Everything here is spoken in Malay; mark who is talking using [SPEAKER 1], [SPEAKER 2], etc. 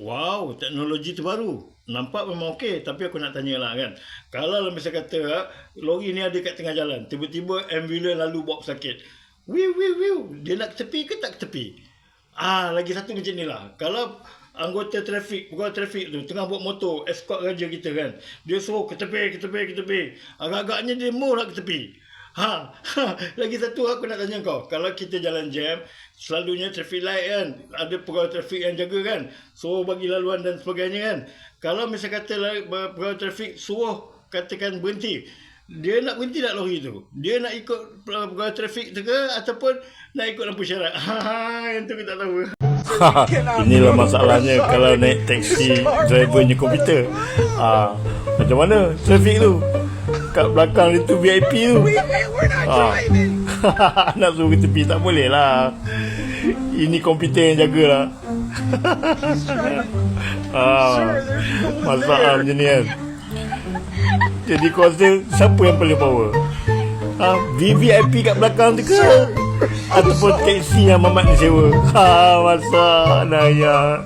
[SPEAKER 1] Wow, teknologi terbaru. Nampak memang okey, tapi aku nak tanya lah kan. Kalau misalnya kata lori ni ada kat tengah jalan, tiba-tiba ambulans lalu bawa pesakit. Wiu, dia nak ke tepi ke tak ke tepi? Lagi satu macam ni lah. Kalau anggota trafik, pegawai trafik tu tengah buat motor, escort raja kita kan. Dia suruh ke tepi. Agak-agaknya dia mau nak ke tepi. Lagi satu aku nak tanya kau. Kalau kita jalan jam, selalunya traffic light kan, ada pegawai trafik yang jaga kan, suruh bagi laluan dan sebagainya kan. Kalau misal kata pegawai trafik suruh katakan berhenti, dia nak berhenti tak lori tu? Dia nak ikut pegawai trafik tu ke ataupun nak ikut lampu syarat? Yang tu kita tak tahu. Inilah masalahnya kalau naik taksi drivernya komputer. Macam mana trafik tu? Kat belakang itu VIP tu. Nak suruh ke tepi tak boleh lah. Ini komputer yang jagalah. Masalah macam ni kan. Jadi kau rasa siapa yang paling power? VVIP kat belakang tu ke? Ataupun taksi yang Mamat ni sewa? Masalah ya.